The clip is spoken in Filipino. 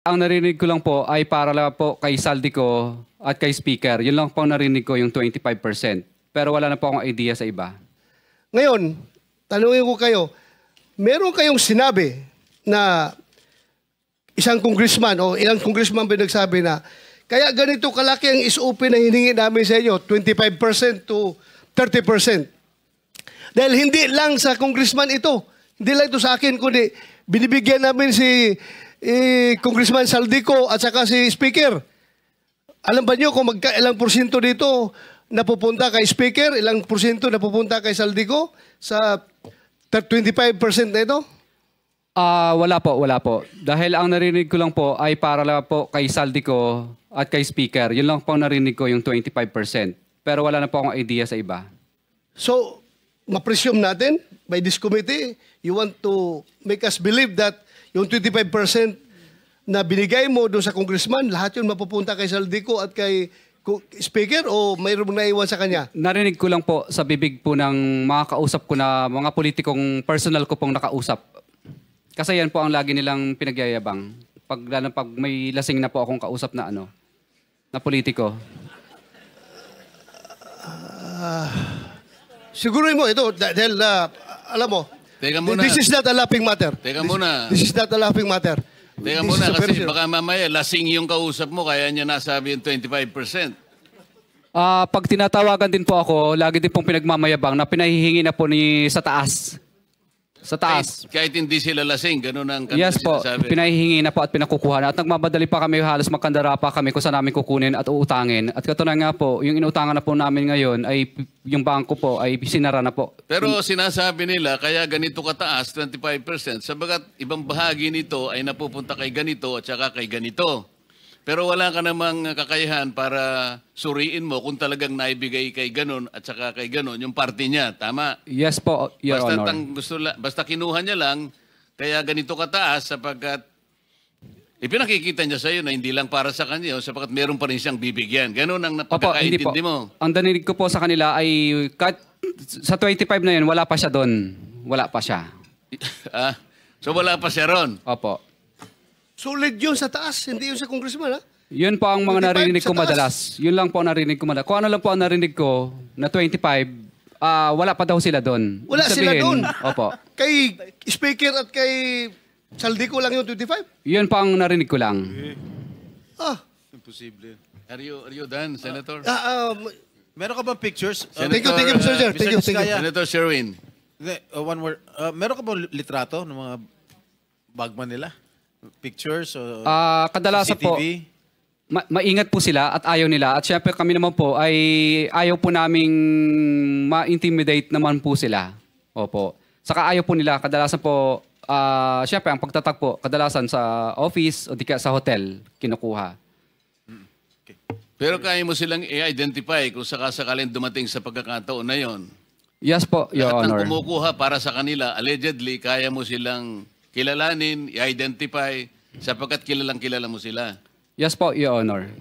Ang narinig ko lang po ay para lang po kay Saldico at kay Speaker. Yun lang po ang narinig ko, yung 25%. Pero wala na po akong idea sa iba. Ngayon, tanungin ko kayo, meron kayong sinabi na isang congressman o ilang congressman ba nagsabi na kaya ganito kalaki ang SOP na hiningi namin sa inyo, 25% to 30%. Dahil hindi lang sa congressman ito, hindi lang ito sa akin, kundi binibigyan namin si Congressman Saldico at saka si Speaker. Alam ba niyo kung ilang porsyento dito napupunta kay Speaker, ilang porsyento napupunta kay Saldico sa 25% na ito? Wala po. Dahil ang narinig ko lang po ay para lang po kay Saldico at kay Speaker. Yun lang po ang narinig ko, yung 25%. Pero wala na po akong idea sa iba. So, ma-presume natin, by this committee, you want to make us believe that yung 25% na binigay mo doon sa congressman, lahat yun mapupunta kay Saldico at kay Speaker o mayroong naiwan sa kanya? Narinig ko lang po sa bibig po ng mga kausap ko na mga politikong personal ko pong nakausap. Kasi yan po ang lagi nilang pinagyayabang. Pag may lasing na po akong kausap na na politiko. Siguruhin mo ito dahil alam mo, Teka muna. this is not a laughing matter. Teka muna. This is not a laughing matter. Teka muna kasi baka mamaya lasing yung kausap mo kaya niya nasabi yung 25%. Pag tinatawagan din po ako, lagi din pong pinagmamayabang na pinahihingi na po sa taas. Sa taas. Kahit hindi sila lasing, ganun ang Yes po, sinasabi. pinahihingi na po at pinakukuha na. At nagmamadali pa kami, halos magkandara pa kami kung saan namin kukunin at uutangin. At katunayan nga po, yung inutangan na po namin ngayon ay yung bangko po ay sinara na po. Pero sinasabi nila, kaya ganito kataas, 25%, sabagat ibang bahagi nito ay napupunta kay ganito at saka kay ganito. Pero wala ka namang kakayahan para suriin mo kung talagang naibigay kay ganon at saka kay ganon yung party niya. Tama? Yes po, Your Honor. Basta kinuha niya lang, kaya ganito kataas sapagkat ipinakikita niya sa iyo na hindi lang para sa kanya, sapagkat meron pa rin siyang bibigyan. Ganon ang napagkakaintindi mo. Ang danilig ko po sa kanila ay sa 25 na yun, wala pa siya doon. Wala pa siya. So wala pa siya ron? Opo. Sulit yun sa taas, hindi yun sa congressman, ha? Yun po ang mga 25 narinig ko sa taas. madalas. Yun lang po ang narinig ko madalas. Kung ano lang po ang narinig ko na 25, wala pa daw sila doon. Wala Ibig sila sabihin, doon. Opo. Kay Speaker at kay Saldico lang yung 25? Yun po ang narinig ko lang. Imposible. Are you done, Senator? Meron ka bang pictures? Thank you, Mr. Chair. Thank you. Senator Sherwin. One word. Meron ka bang litrato ng mga bagman nila? Pictures o Kadalasan po, CCTV? maingat po sila at ayaw nila. At syempre kami naman po ay ayaw po naming ma-intimidate naman po sila. Opo. Saka ayaw po nila. Kadalasan po, syempre ang pagtatag po, kadalasan sa office o di kaya sa hotel, kinukuha. Pero kaya mo silang i-identify kung sakasakaling dumating sa pagkakataon na yon. Yes po, Your Lahat Honor. ng kumukuha para sa kanila, allegedly, kaya mo silang kilalanin, i-identify, sapagkat kilala mo sila. Yes po, Your Honor.